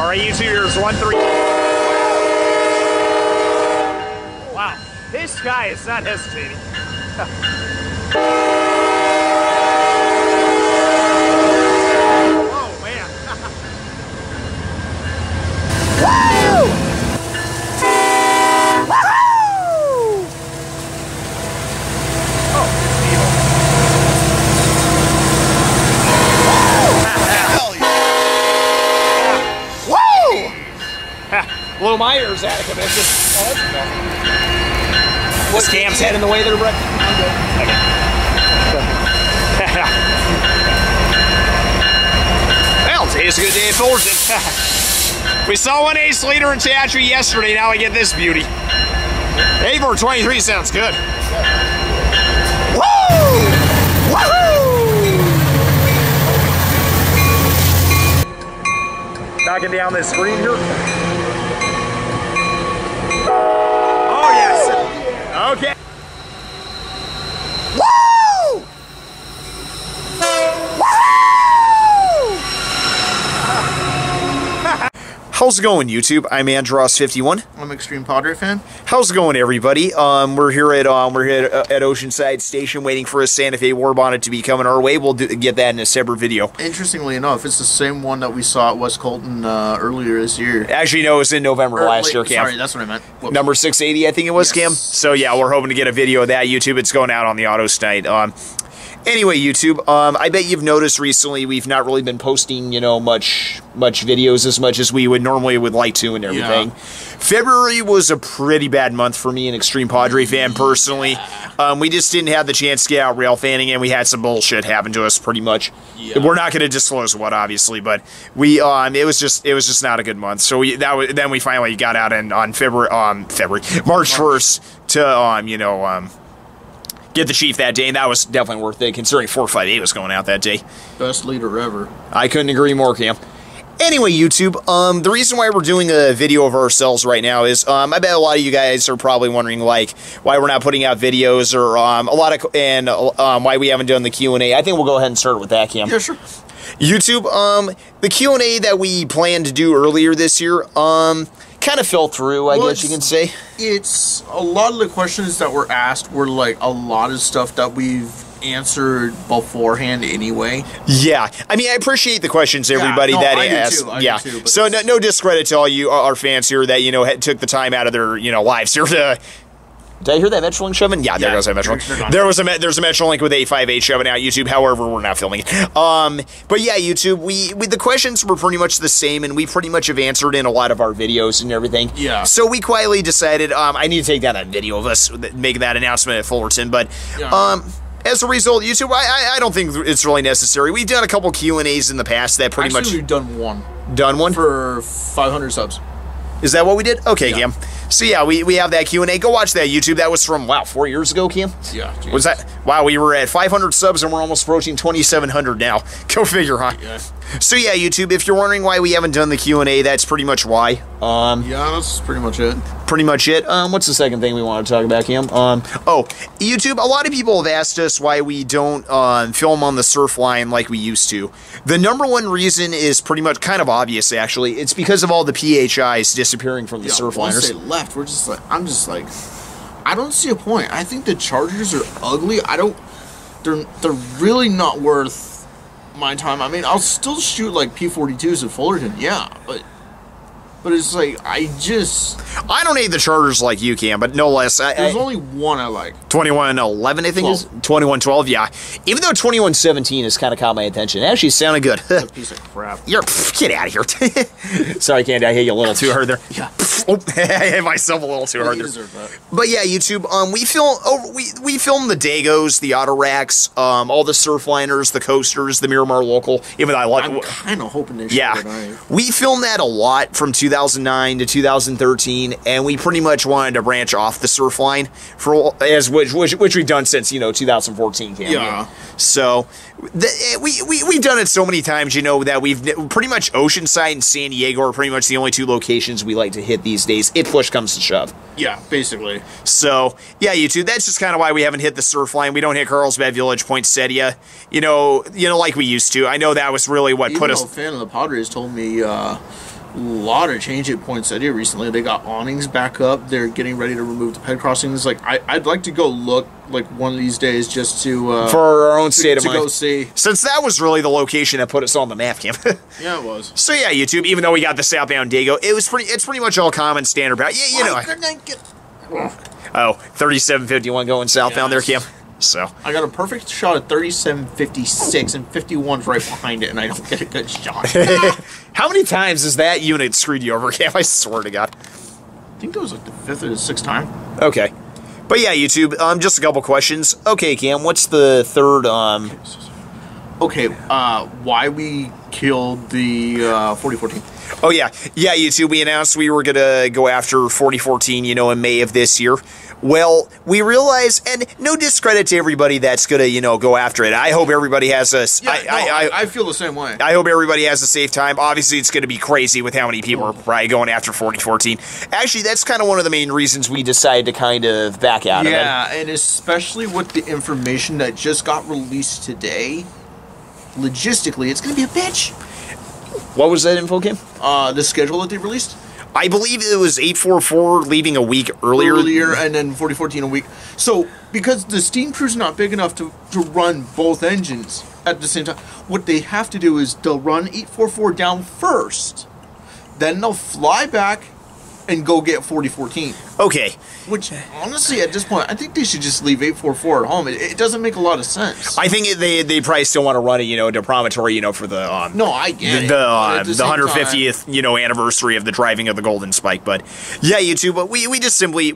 All right, you two, here's 1-3. Wow, this guy is not hesitating. Oh, man. Woo! Woo! Oh, blow my ears out of commission. Was Cam's head in the way there, Brett? Okay. Well, today's a good day at Fullerton. We saw one ace leader in Teatry yesterday, now we get this beauty. 8-4-23 sounds good. Woo! Woohoo! Knocking down this screen here. Oh, yes. Okay. Woo! How's it going, YouTube? I'm Andros51. I'm Extreme Padre fan. How's it going, everybody? We're here at Oceanside Station, waiting for a Santa Fe war bonnet to be coming our way. We'll get that in a separate video. Interestingly enough, it's the same one that we saw at West Colton earlier this year. Actually, no, it was in November last year, Cam. Sorry, that's what I meant. Whoops. Number 680, I think it was, yes. Cam. So yeah, we're hoping to get a video of that. YouTube, it's going out on the autos tonight. Anyway, YouTube, I bet you've noticed recently we've not really been posting, you know, much videos as much as we would normally like to and everything. Yeah. February was a pretty bad month for me, an Extreme Padre fan, personally. We just didn't have the chance to get out Railfanning, and we had some bullshit happen to us, pretty much. Yeah. We're not going to disclose what, obviously, but we it was just not a good month. So then we finally got out on March 1st to get the Chief that day, and that was definitely worth it, considering 458 was going out that day. Best leader ever. I couldn't agree more, Cam. Anyway, YouTube, the reason why we're doing a video of ourselves right now is, I bet a lot of you guys are probably wondering, like, why we're not putting out videos, or why we haven't done the Q&A. I think we'll go ahead and start with that, Cam. Yeah, sure. YouTube, the Q&A that we planned to do earlier this year, kind of fell through, I guess you can say. It's a lot of the questions that were asked were like a lot of stuff that we've answered beforehand anyway. Yeah, I mean, I appreciate the questions, everybody that asked. Yeah, so no discredit to all you our fans here that took the time out of their lives here to. Did I hear that Metrolink shoving? Yeah, there goes that Metrolink. There's a Metrolink with 858 shoving out YouTube. However, we're not filming it. But yeah, YouTube, the questions were pretty much the same, and we pretty much have answered in a lot of our videos and everything. Yeah. So we quietly decided I need to take down that video of us making that announcement at Fullerton. But as a result, YouTube, I don't think it's really necessary. We've done a couple Q&As in the past that pretty much. We've done one. Done one for 500 subs. Is that what we did? Okay, yeah. Cam. So yeah, we have that Q&A. Go watch that, YouTube. That was from, wow, 4 years ago, Cam? Yeah. Geez. Was that? Wow, we were at 500 subs and we're almost approaching 2,700 now. Go figure, huh? Yeah. So yeah, YouTube, if you're wondering why we haven't done the Q&A, that's pretty much why. Yeah, that's pretty much it. Pretty much it. What's the second thing we want to talk about, Cam? Oh, YouTube, a lot of people have asked us why we don't film on the surf line like we used to. The number one reason is pretty much kind of obvious, actually. It's because of all the PHIs disappearing from the surf liners. Once they left, we're just like, I'm just like, I don't see a point. I think the Chargers are ugly. They're really not worth my time. I mean, I'll still shoot like P-42s at Fullerton, yeah, but it's like, I don't hate the Chargers like you can, but no less. There's only one I like. 2111, I think 12. Is 2112. Yeah, even though 2117 has kind of caught my attention. It actually sounded good. That's a piece of crap. Get out of here. Sorry, Candy, I hit you a little too hard there. Yeah. Oh, I hit myself a little too hard there. But yeah, YouTube, we filmed the Dagos, the Auto Racks, all the Surfliners, the Coasters, the Miramar Local. Even though I'm kind of hoping they should. Yeah, we filmed that a lot from 2009 to 2013, and we pretty much wanted to branch off the surf line which we've done since 2014. Yeah. So we've done it so many times, that we've pretty much Oceanside and San Diego are pretty much the only two locations we like to hit these days if push comes to shove. Yeah, basically. So yeah, YouTube, that's just kind of why we haven't hit the surf line. We don't hit Carlsbad Village, Poinsettia, like we used to. I know that was really what put us. A fan of the Padres told me lot of change at Poinsettia recently. They got awnings back up. They're getting ready to remove the ped crossings. Like I'd like to go look like one of these days just to for our own state of mind. To go see. Since that was really the location that put us on the map, Cam. Yeah, it was. So yeah, YouTube. Even though we got the southbound Dago, it's pretty much all common standard. Yeah, you know. Oh, 3751 going southbound there, Cam. So I got a perfect shot at 3756, and 51's right behind it, and I don't get a good shot. How many times has that unit screwed you over, Cam? I swear to God. I think that was like the 5th or the 6th time. Okay. But yeah, YouTube, just a couple questions. Okay, Cam, what's the third, Okay, why we killed the 4014? Oh, yeah. Yeah, YouTube, we announced we were going to go after 4014, you know, in May of this year. Well, we realize, and no discredit to everybody that's going to, you know, go after it. I hope everybody has a... Yeah, I feel the same way. I hope everybody has a safe time. Obviously, it's going to be crazy with how many people are probably going after 4014. Actually, that's kind of one of the main reasons we decided to kind of back out of it. Yeah, and especially with the information that just got released today, logistically, it's going to be a bitch. What was that info, Kim? The schedule that they released? I believe it was 844 leaving a week earlier. And then 4014 a week. So, because the steam crew's not big enough to run both engines at the same time, what they have to do is they'll run 844 down first, then they'll fly back and go get 4014. Okay. Which, honestly, at this point, I think they should just leave 844 at home. It doesn't make a lot of sense. I think they probably still want to run it, you know, to promontory, you know, for the no, I get the 150th, you know, anniversary of the driving of the Golden Spike. But yeah, YouTube, but we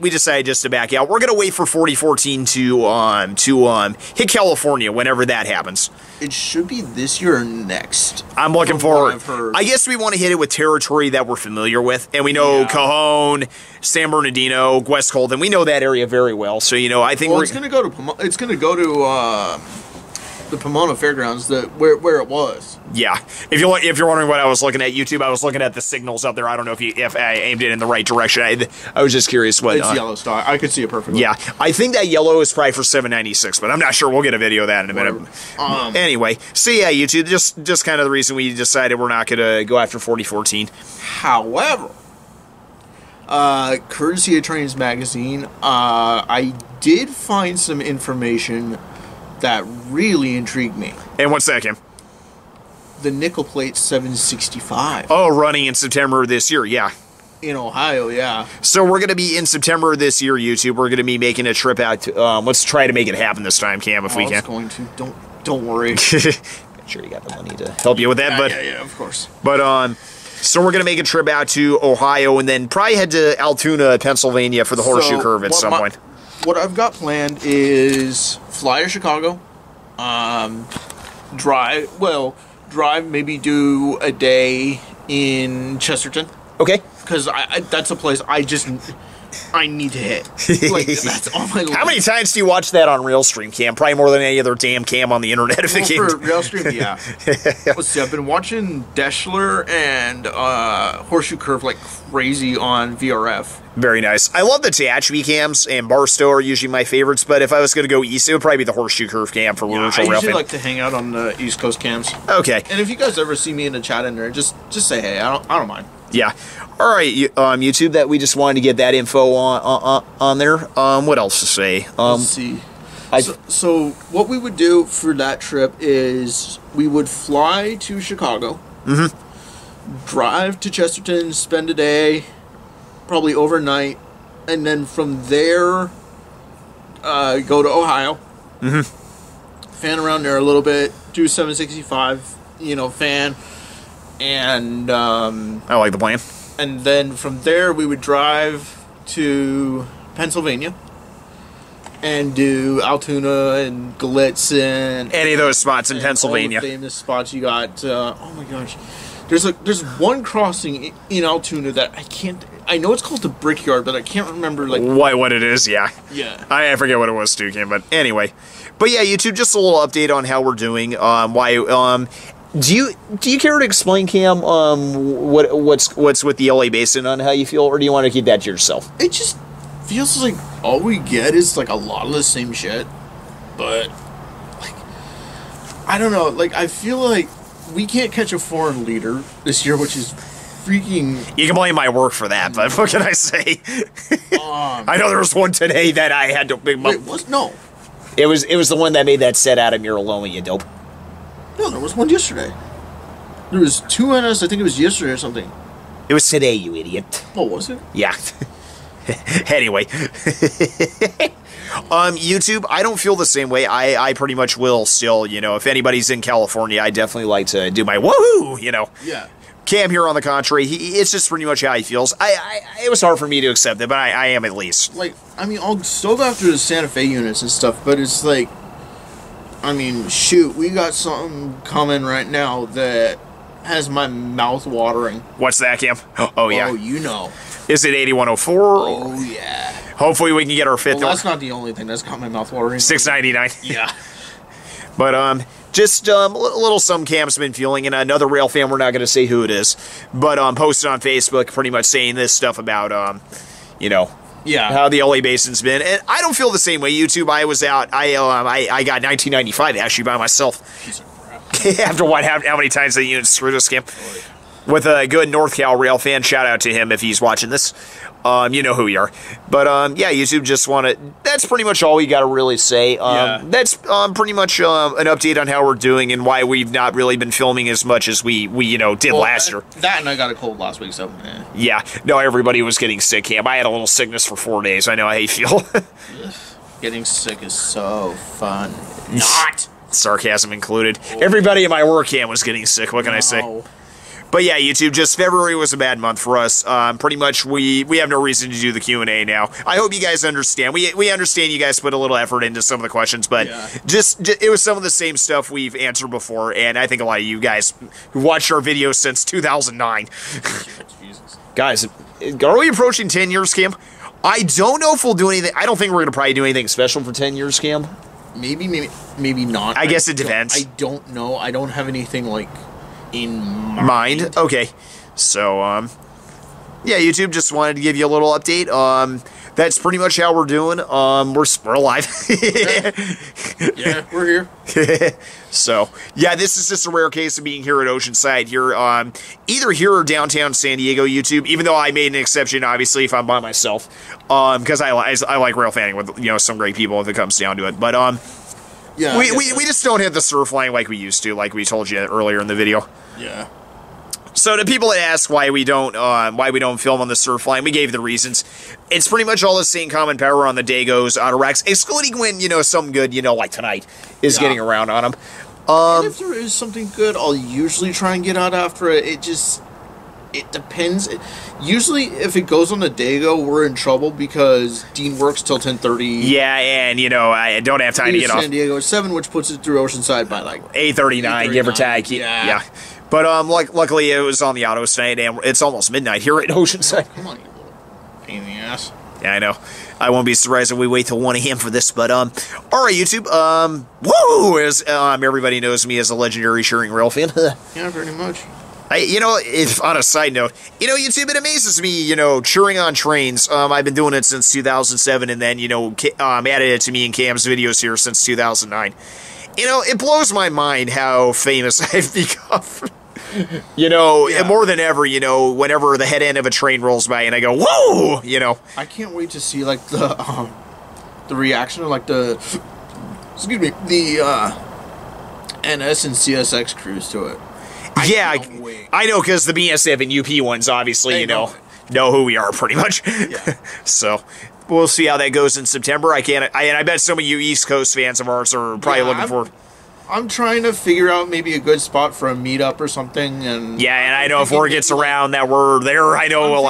decided just to back out. We're gonna wait for 4014 to hit California whenever that happens. It should be this year or next. I'm looking forward. I guess we want to hit it with territory that we're familiar with, and we know Cajon, San Bernardino, West Colton. We know that area very well, so you know I think it's going to go to the Pomona Fairgrounds, where it was. Yeah, if you're wondering what I was looking at, YouTube, I was looking at the signals up there. I don't know if I aimed it in the right direction. I was just curious what. It's yellow star. I could see it perfectly. Yeah, I think that yellow is probably for 796, but I'm not sure. We'll get a video of that in a minute. Anyway, so yeah, YouTube, just kind of the reason we decided we're not going to go after 4014. However, courtesy of Trains Magazine, I did find some information that really intrigued me. And what's that, Kim? The nickel plate 765. Oh, running in September of this year, yeah. In Ohio, yeah. So we're going to be in September of this year, YouTube. We're going to be making a trip out to, let's try to make it happen this time, Cam, if we can. It's going to. Don't worry. I'm sure you got the money to help you with that, but... Yeah, of course. But, so we're going to make a trip out to Ohio and then probably head to Altoona, Pennsylvania for the Horseshoe Curve at some point. What I've got planned is fly to Chicago, drive, maybe do a day in Chesterton. Okay. Because that's a place I need to hit. Like, that's on my list. How many times do you watch that on Railstream, Cam? Probably more than any other damn cam on the internet. For Railstream, yeah. Let's see, I've been watching Deschler and Horseshoe Curve like crazy on VRF. Very nice. I love the Tehachapi cams, and Barstow are usually my favorites, but if I was going to go east, it would probably be the Horseshoe Curve cam for virtual I usually Railfanning. like to hang out on the East Coast cams. Okay. And if you guys ever see me in the chat in there, just say hey. I don't mind. Yeah. All right, YouTube, that we just wanted to get that info on there. What else to say? Let's see. So what we would do for that trip is we would fly to Chicago, drive to Chesterton, spend a day, probably overnight, and then from there go to Ohio, fan around there a little bit, do 765, fan, and I like the plan. And then from there we would drive to Pennsylvania and do Altoona and Gallitzin. Any of those spots in Pennsylvania. All the famous spots you got. Oh my gosh. There's one crossing in Altoona that I know it's called the Brickyard, but I can't remember what it is. Yeah. I forget what it was too, Kim. But anyway, yeah, YouTube. Just a little update on how we're doing. Do you care to explain, Cam? What's with the LA Basin on how you feel, or do you want to keep that to yourself? It just feels like all we get is like a lot of the same shit, but I don't know. I feel like we can't catch a foreign leader this year, which is freaking. You can blame my work for that, but what can I say? I know there was one today that I had to. Wait, what? No. It was the one that made that set out of Miraloma, you dope. No, there was one yesterday. There was 2 NS. I think it was yesterday or something. It was today, you idiot. Oh, was it? Yeah. Anyway. YouTube, I don't feel the same way. I pretty much will still, you know, if anybody's in California, I definitely like to do my woohoo, you know. Yeah. Cam here, on the contrary, it's just pretty much how he feels. It was hard for me to accept it, but I am at least. Like, I mean, I'll still go after the Santa Fe units and stuff, but it's like, I mean, shoot, we got something coming right now that has my mouth watering. What's that, Cam? Oh, yeah. Oh, you know. Is it 8104? Oh, yeah. Hopefully we can get our fifth. Well, that's not the only thing that's got my mouth watering. $6.99. Yeah. But, just a little some Cam's been feeling, and another rail fan, we're not going to say who it is, but posted on Facebook pretty much saying this stuff about, you know, yeah, how the LA Basin's been. And I don't feel the same way. YouTube, I was out, I got 1995 actually by myself. Piece of crap. After what happened, how many times the unit screwed us, Cam? With a good North Cal rail fan, shout out to him if he's watching this. You know who you are. But, yeah, YouTube just wanted... That's pretty much all we got to really say. Yeah. That's pretty much an update on how we're doing and why we've not really been filming as much as we you know, did last year. That and I got a cold last week, so... Yeah. No, everybody was getting sick, Cam. I had a little sickness for 4 days. I know how you feel. Getting sick is so fun. Not! Sarcasm included. Everybody in my work camp was getting sick. What can I say? But yeah, YouTube, just February was a bad month for us. Pretty much we have no reason to do the Q&A now. I hope you guys understand. We understand you guys put a little effort into some of the questions, but just it was some of the same stuff we've answered before, and I think a lot of you guys who watched our videos since 2009. Jesus. Guys, are we approaching 10 years, Cam? I don't know if we'll do anything. I don't think we're going to probably do anything special for 10 years, Cam. Maybe not. I guess it depends. I don't know. I don't have anything, like... in mind. Okay, so yeah, YouTube, just wanted to give you a little update. That's pretty much how we're doing. We're alive. Yeah, we're here. So yeah, this is just a rare case of being here at Oceanside here, either here or downtown San Diego, YouTube, even though I made an exception obviously if I'm by myself, because I like Railfanning with, you know, some great people if it comes down to it. But yeah, we just don't hit the surf line like we used to, like we told you earlier in the video. Yeah. So to people that ask why we don't film on the surf line, we gave the reasons. It's pretty much all the same common power on the Dagos, auto racks, excluding when, you know, some good, you know, like tonight, is getting around on them. And if there is something good, I'll usually try and get out after it. It depends. Usually, if it goes on the Dago, we're in trouble because Dean works till 10:30. Yeah, and, you know, I don't have time to get off. San Diego at 7, which puts it through Oceanside by, like... 8:39, give or take. Yeah. But, luckily, it was on the auto tonight, and it's almost midnight here at Oceanside. Come on, you little pain in the ass. Yeah, I know. I won't be surprised if we wait till 1 a.m. for this, but, alright, YouTube, woo! As, everybody knows me as a legendary Shearing Rail fan. Yeah, pretty much. You know, if on a side note, you know, YouTube, it amazes me, you know, cheering on trains. I've been doing it since 2007, and then, you know, added it to me in Cam's videos here since 2009. You know, it blows my mind how famous I've become. You know, more than ever, you know, whenever the head end of a train rolls by and I go, whoa, you know. I can't wait to see, like, the reaction of, like, the NS and CSX crews to it. I know, because the BSF and UP ones, obviously, you know who we are pretty much. Yeah. So we'll see how that goes in September. I bet some of you East Coast fans of ours are probably looking forward. I'm trying to figure out maybe a good spot for a meetup or something. And yeah, and I know if word gets around that we're there, I know we'll...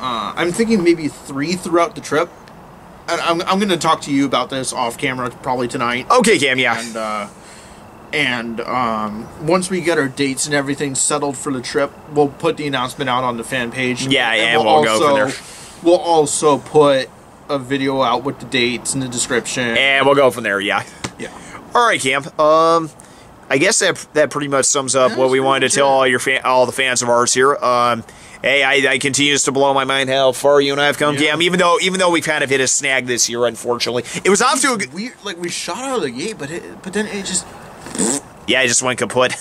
I'm thinking maybe 3 throughout the trip. And I'm going to talk to you about this off camera probably tonight. Okay, Cam, yeah. And once we get our dates and everything settled for the trip, we'll put the announcement out on the fan page. Yeah, and we'll go from there. We'll also put a video out with the dates and the description. And we'll go from there, yeah. Yeah. All right, Cam. I guess that pretty much sums up what we wanted to tell all the fans of ours here. Hey, I continues to blow my mind how far you and I have come, Cam. Even though we kind of hit a snag this year, unfortunately, it was off to a weird. Like we shot out of the gate, but then it just. Yeah, it just went kaput.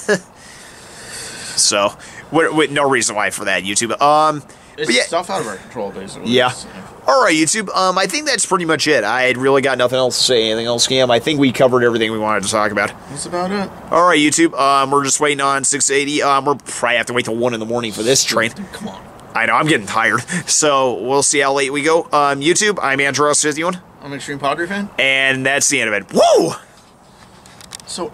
So, with no reason why for that, YouTube. It's but yeah. stuff out of our control, basically. Yeah. All right, YouTube. I think that's pretty much it. I had really got nothing else to say. Anything else, Cam? I think we covered everything we wanted to talk about. That's about it. All right, YouTube. We're just waiting on 680. We'll probably have to wait till 1 in the morning for this train. Come on. I know, I'm getting tired. So we'll see how late we go. YouTube, I'm Andrew 51. I'm an Extreme Padre fan. And that's the end of it. Woo! So